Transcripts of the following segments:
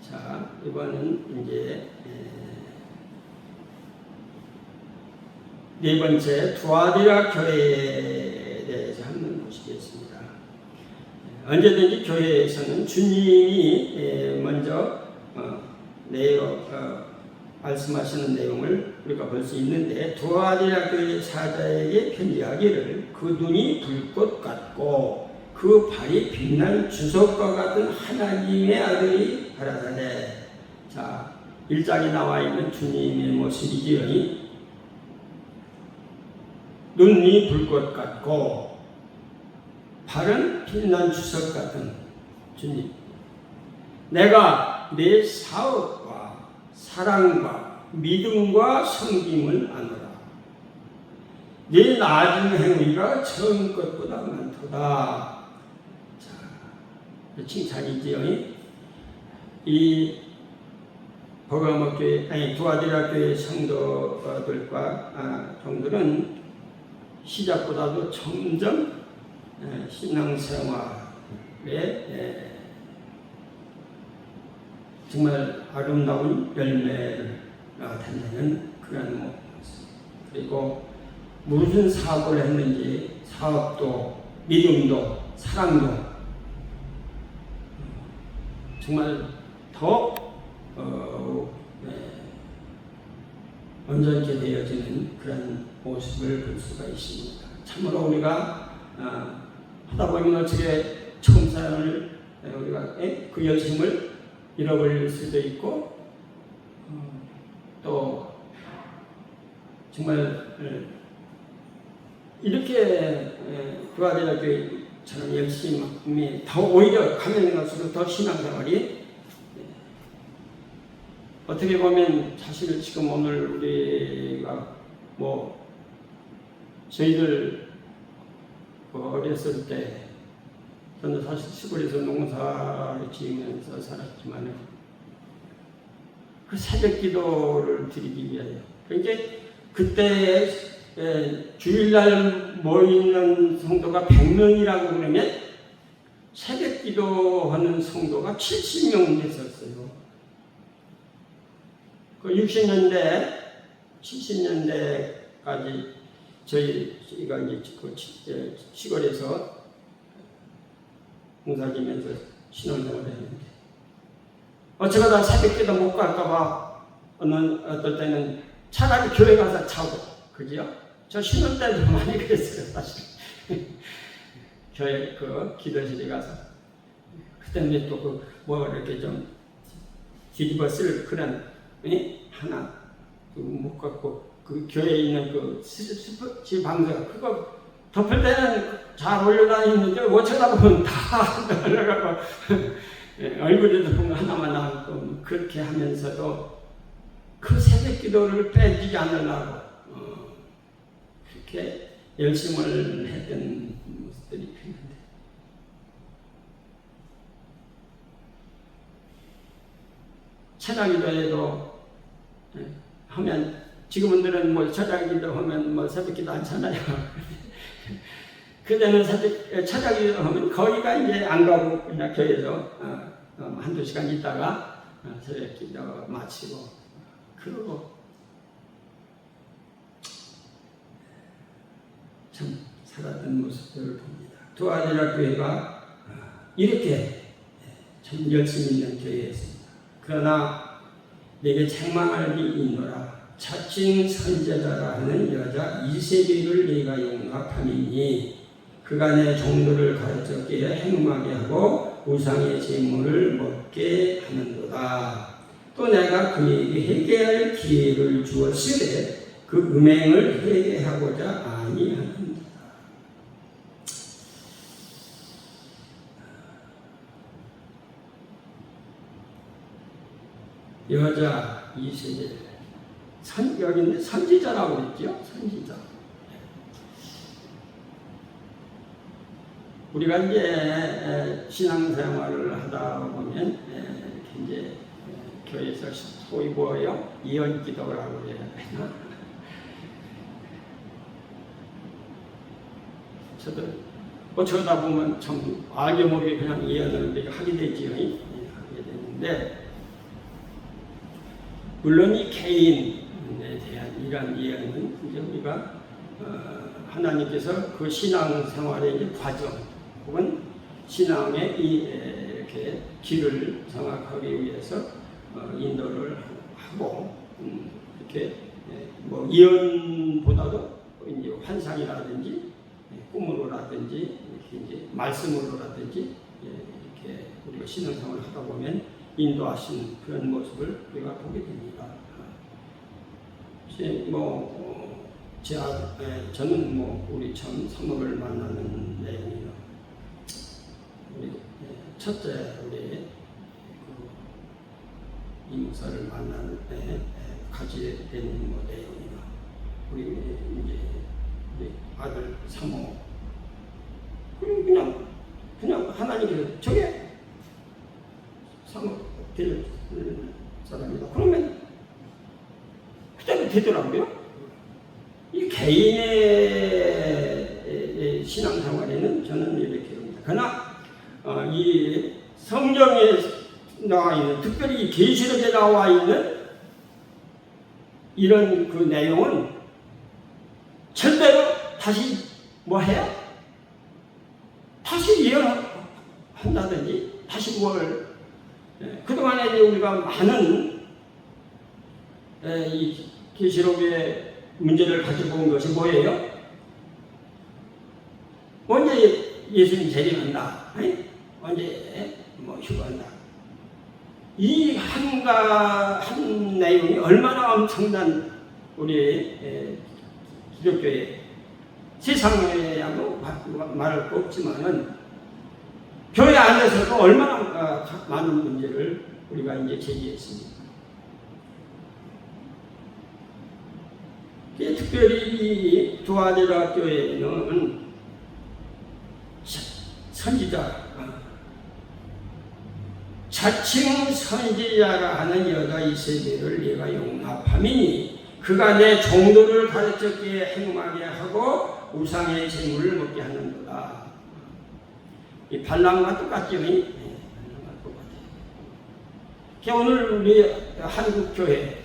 자, 이번은 이제 네 번째 투아디라 교회에 대해서 한번 보시겠습니다. 언제든지 교회에서는 주님이 먼저 말씀하시는 내용을 우리가 볼 수 있는데, 투아디라 교회 사자에게 편지하기를 그 눈이 불꽃 같고 그 발이 빛난 주석과 같은 하나님의 아들이 가라사대. 자, 1장에 나와 있는 주님의 모습이지요. 눈이 불꽃 같고 발은 빛난 주석 같은 주님. 내가 내 사업과 사랑과 믿음과 섬김을 아노라. 네 나중 행위가 처음 것보다 많도다. 자, 칭찬이지요. 이 버가모 교회, 투아디라 교회 성도들과 종들은 시작보다도 점점 신앙생활에 정말 아름다운 열매가 된다는 그런 모습. 그리고 무슨 사업을 했는지 사업도 믿음도 사랑도 정말 더 온전케 되어지는 그런 모습을 볼 수가 있습니다. 참으로 우리가 하다 보면 어떻게 처음 사람을 우리가 그 열심을 잃어버릴 수도 있고, 또 정말 이렇게 투아디라 교회처럼 열심히 더 오히려 가면 갈수록 더 신앙생활이 어떻게 보면 사실 지금 오늘 우리가 저희들 어렸을 때 저는 사실 시골에서 농사를 지으면서 살았지만 그 새벽 기도를 드리기 위하여, 그러니까 그때 주일날 모이는 성도가 100명이라고 그러면 새벽 기도하는 성도가 70명 됐었어요. 그 60년대, 70년대까지 저희가 이제 시골에서 농사지면서 신앙생활을 했는데, 어쩌다 새벽기도 못 갈까봐 어떨 때는 차라리 교회 가서 자고, 그죠? 저 신혼 때도 많이 그랬어요, 사실. 교회 기도실에 가서. 그때는 또 이렇게 좀 뒤집어 쓸 그런 하나 못 갖고, 그 교회에 있는 집 방석 그거 덮을 때는 잘 올려다니는데 어쩌다 보면 다 날아가고 얼굴에도 보면 하나만 나오고, 그렇게 하면서도 그 새벽 기도를 빼지지 않으려고 그렇게 열심을 했던 모습들이 있는데, 찬양기도에도 하면, 지금들은 찬양기도 하면 새벽기도 안 차나요? 그때는 찬양기도 하면 거기가 이제 안 가고 그냥 교회에서 한두 시간 있다가 새벽기도 마치고 그러고 참 살았던 모습들을 봅니다. 투아디라 교회가 이렇게 참 열심히 있는 교회였습니다. 그러나 내게 책망할 일이 있노라. 차칭 선제자라 하는 여자 이세벨을 내가 용납함이니 그가 내 종들을 가르쳤기에 행음하게 하고 우상의 제물을 먹게 하는도다. 또 내가 그에게 회개할 기회를 주었으되 그 음행을 회개하고자 아니하는도다. 여자 이세벨, 여기는 선지자라고 그랬죠? 선지자. 우리가 이제 신앙생활을 하다 보면 이제 교회에서 소위 예언기도라고 해야 되나? 저도 어쩌다 보면 참 알게 모르게 그냥 예언을 하게 되지요. 하게 되는데, 물론 이 개인에 대한 이런 이해는 이제 우리가 하나님께서 그 신앙생활의 이제 과정 혹은 신앙의 이렇게 길을 정확하기 위해서 인도를 하고 이렇게 뭐 예언보다도 이제 환상이라든지 꿈으로라든지 이렇게 이제 말씀으로라든지 이렇게 우리가 신앙생활을 하다 보면 인도하신 그런 모습을 우리가 보게 됩니다. 저는 우리 참 사모를 만나는 내용이요. 우리 첫째 우리 이 목사를 만나는 때 같이 되는 내용이요. 우리 이제 우리 아들 사모 그냥 하나님께서 저게 사모 될 사람이다. 그러면 그대로 되더라고요. 이 개인의 신앙생활에는 저는 이렇게 합니다. 그러나 이 성경에 나와 있는, 특별히 계시록에 나와 있는 이런 그 내용은 절대로 다시 뭐 해요? 다시 예언한다든지 다시 그동안에 우리가 많은 이 계시록의 문제를 가지고 온 것이 뭐예요? 언제 예수님 재림한다? 언제 휴가한다? 이 한 내용이 얼마나 엄청난 우리 기독교의 세상에야도 말할 거 없지만은 교회 안에서도 얼마나 많은 문제를 우리가 이제 제기했습니다. 특별히 이 두아디라 교회는 선지자, 자칭 선지자라 하는 여자 이세벨을 네가 용납함이니 그가 내 종도를 가르쳤기에 행음하게 하고 우상의 재물을 먹게 하는도다. 이 발람과 똑같죠? 발람과 똑같아요. 오늘 우리 한국 교회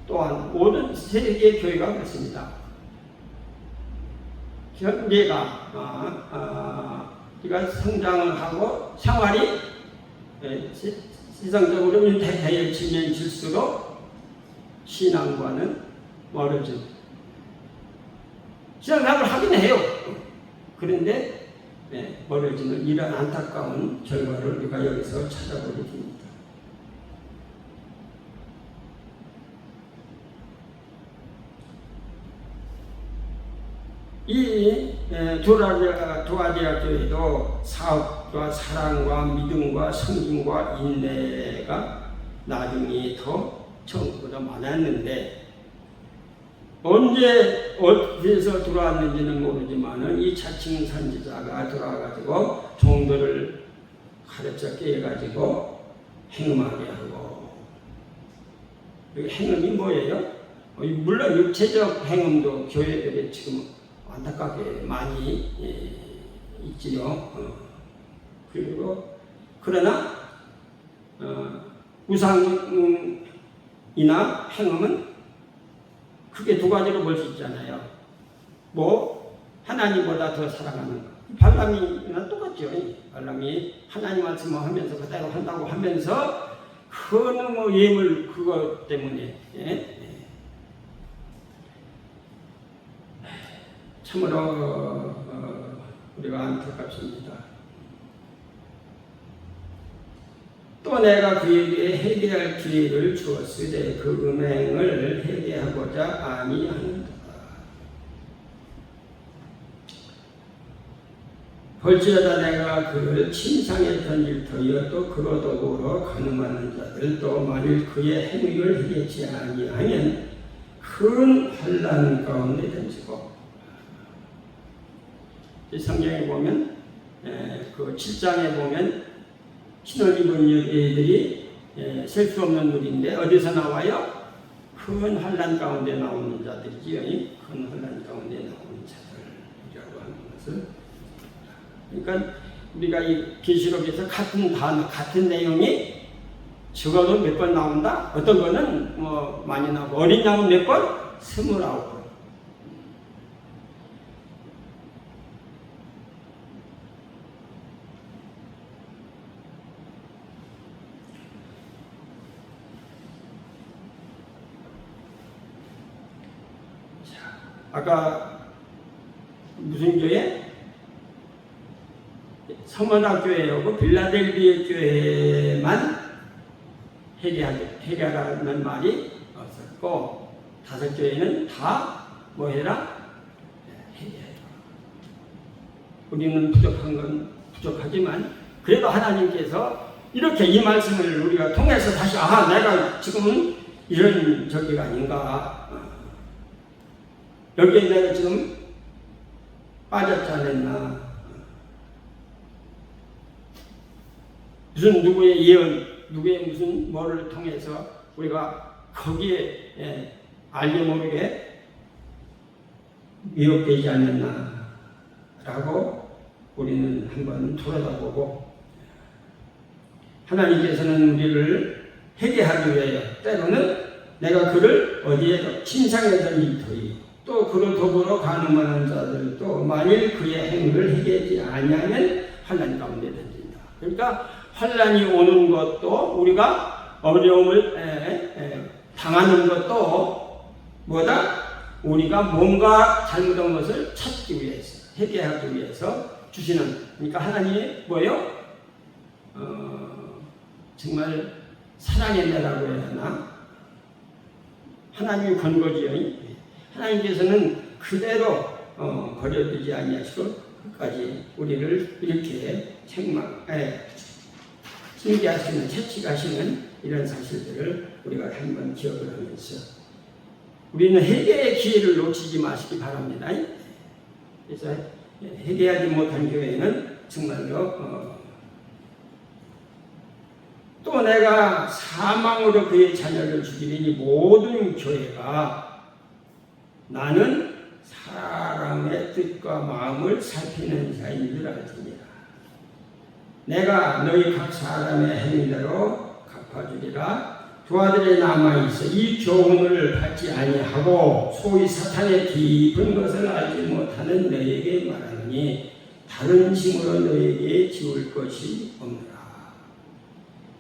또한 모든 세계 교회가 그렇습니다. 현재가 우리가 성장을 하고 생활이 세상적으로 대해지면 질수록 신앙과는 멀어진 신앙생활을 하긴 해요. 그런데 멀어지는 이런 안타까운 결과를 우리가 여기서 찾아보게 됩니다. 이 두아디라 교회도 사업과 사랑과 믿음과 섬김과 인내가 나중에 더 처음보다 많았는데 언제 어디서 들어왔는지는 모르지만은 이 자칭 선지자가 들어와가지고 종들을 가르쳐 깨가지고 행음하게 하고, 여기 행음이 뭐예요? 물론 육체적 행음도 교회들이 지금 안타깝게 많이 있지요. 그리고 그러나 우상이나 행음은 크게 두 가지로 볼 수 있잖아요. 하나님보다 더 사랑하는 것. 발람이나 똑같죠. 발람이 하나님 말씀을 하면서 그대로 한다고 하면서 큰 예물 그것 때문에 참으로 우리가 안타깝습니다. 또 내가 그에게 회개할 기회를 주었으되 그 음행을 회개하고자 아니하는도다. 볼지어다 내가 그를 침상에 던질 터이요 또 그로 더불어 가늠하는 자들 또 만일 그의 행위를 회개치 아니하면 큰 환난 가운데 던지고, 성경에 보면 그 7장에 보면 신을 입은 애들이 셀 수 없는 물인데 어디서 나와요? 큰 환난 가운데 나오는 자들이지요. 큰 환난 가운데 나오는 자들이라고 하는 것을, 그러니까 우리가 이 계시록에서 같은 단어, 같은 내용이 적어도 몇 번 나온다? 어떤 거는 뭐 많이 나오고, 어린 양은 몇 번? 29번. 아까 무슨 교회? 서머나 교회하고 빌라델비아 교회만 회개하라는 말이 없었고, 5교회는 다 뭐 해라? 회개해라. 우리는 부족한 건 부족하지만 그래도 하나님께서 이렇게 이 말씀을 우리가 통해서 다시 내가 지금은 이런 저기가 아닌가, 여기에 내가 지금 빠졌지 않았나, 무슨 누구의 예언, 누구의 무슨 뭐를 통해서 우리가 거기에 알게 모르게 미혹되지 않았나 라고 우리는 한번 돌아다보고, 하나님께서는 우리를 회개하기 위하여 때로는 내가 그를 어디에 침상에 던질터이, 또 그를 도보러 가늠하는 자들도 만일 그의 행위를 회개하지 아니하면 환난 가운데 던진다. 그러니까 환난이 오는 것도, 우리가 어려움을 당하는 것도 뭐다? 우리가 뭔가 잘못한 것을 찾기 위해서, 회개하기 위해서 주시는, 그러니까 하나님이 뭐예요? 정말 사랑의 내라고 해야 하나? 하나님의 권고지요. 하나님께서는 그대로 버려두지 아니하시고 끝까지 우리를 이렇게 신기하시는, 채찍하시는 이런 사실들을 우리가 한번 기억을 하면서 우리는 회개의 기회를 놓치지 마시기 바랍니다. 그래서 회개하지 못한 교회는 정말로 또 내가 사망으로 그의 자녀를 죽이니 모든 교회가 나는 사람의 뜻과 마음을 살피는 자인 줄 알지니라. 내가 너희 각 사람의 행위대로 갚아주리라. 두 아들이 남아있어 이 교훈을 받지 아니하고 소위 사탄의 깊은 것을 알지 못하는 너에게 말하노니 다른 짐으로 너에게 지울 것이 없노라.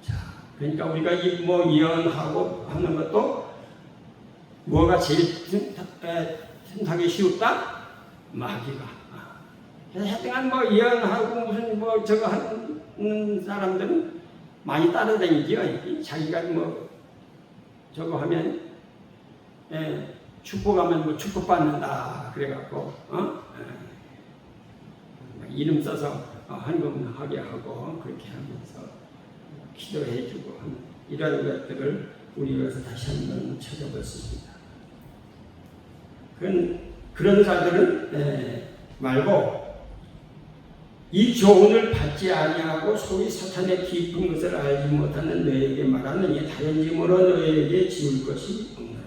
자, 그러니까 우리가 예언하고 하는 것도 뭐가 제일 선택하기 쉬웠다? 마귀가. 그래서 하여튼 예언하고 무슨 저거 하는 사람들은 많이 따라다니죠. 자기가 저거 하면 축복하면 축복받는다 그래갖고 이름 써서 헌금하게 하고 그렇게 하면서 기도해주고 하는 이런 것들을 우리가 다시 한번 찾아봤습니다. 그런 자들은 말고 이 교훈을 받지 아니하고 소위 사탄의 깊은 것을 알지 못하는 너에게 말하느니 다른 힘으로 너에게 지울 것이 없노라.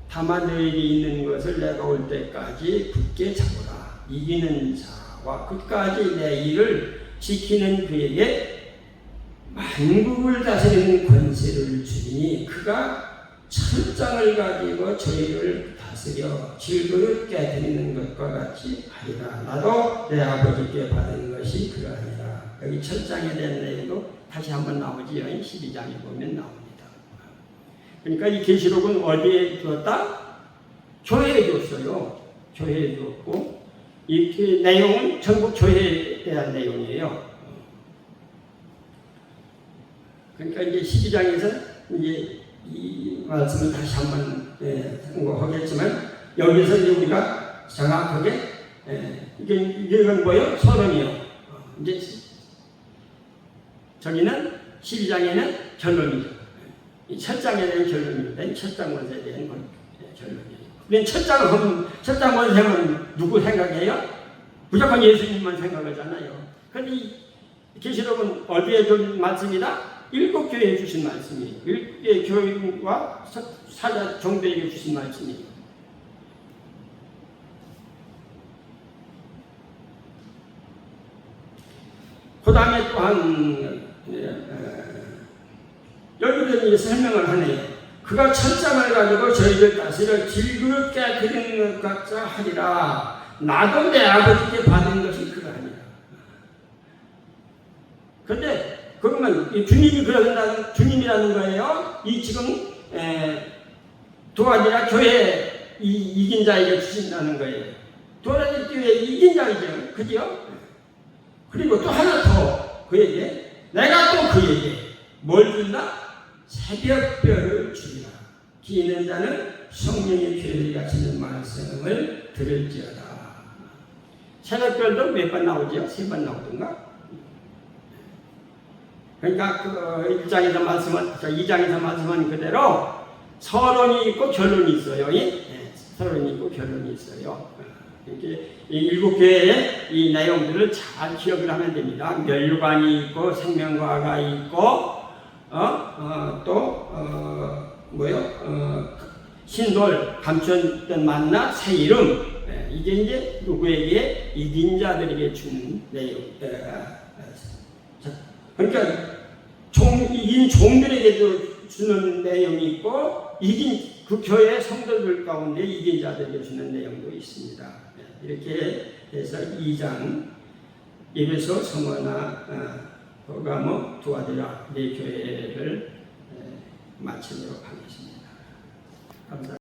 다만 너에게 있는 것을 내가 올 때까지 굳게 잡으라. 이기는 자와 끝까지 내 일을 지키는 그에게 만국을 다스리는 권세를 주니 그가 천장을 가지고 저희를 다스려 질그릇 깨뜨리는 것과 같이 하리라. 나도 내 아버지께 받은 것이 그러하니라. 여기 천장에 대한 내용도 다시 한번 나오지요. 12장에 보면 나옵니다. 그러니까 이 계시록은 어디에 두었다? 교회에 뒀어요. 교회에 두었고 이 내용은 전부 교회에 대한 내용이에요. 그러니까 이제 12장에서 이제 이 말씀을 다시 한번 참고하겠지만 여기서 이제 우리가 정확하게 이건 뭐예요? 서론이요. 이제 저기는 12장에는 결론이죠. 이 첫 장에 대한 결론입니다. 첫 장 원세에 대한 결론이에요. 우리는 첫 장 원세는 누구 생각해요? 무조건 예수님만 생각하잖아요. 그런데 이 계시록은 어디에 둔 말씀이다? 7교회에 주신 말씀이에요. 7개의 교회와 사자 종들에게 주신 말씀이에요. 그 다음에 또한 그런 설명을 하네요. 그가 천장을 가지고 저희를 다스려 질그릇게 드리는 것 같자 하리라. 나도 내 아버지께 받은 것이 그러하니라. 그런데 그러면 이 주님이 그러는 주님이라는 거예요. 이 지금 도와주라 교회 이긴 자에게 주신다는 거예요. 도와주라 교회 이긴 자이죠. 그죠? 그리고 또 하나 더 그에게 내가 또 그에게 뭘 준다? 새벽별을 주리라. 기 있는 자는 성령의 교회에 갇히는 말씀을 들을지어다. 새벽별도 몇 번 나오죠? 3번 나오던가? 그러니까 그 1장에서 말씀한 그대로 서론이 있고 결론이 있어요. 서론이 있고 결론이 있어요. 이렇게 이 7개의 이 내용들을 잘 기억을 하면 됩니다. 멸류관이 있고 생명과가 있고 신돌, 감추었던 만나, 새 이름. 이게 이제 누구에게? 이긴 자들에게 주는 내용. 그러니까 이긴 종들에게도 주는 내용이 있고, 이긴 그 교회 성도들 가운데 이긴 자들에게 주는 내용도 있습니다. 이렇게 해서 2장 에베소, 성화나 버가모, 두아디라 네 교회를 마치도록 하겠습니다. 감사합니다.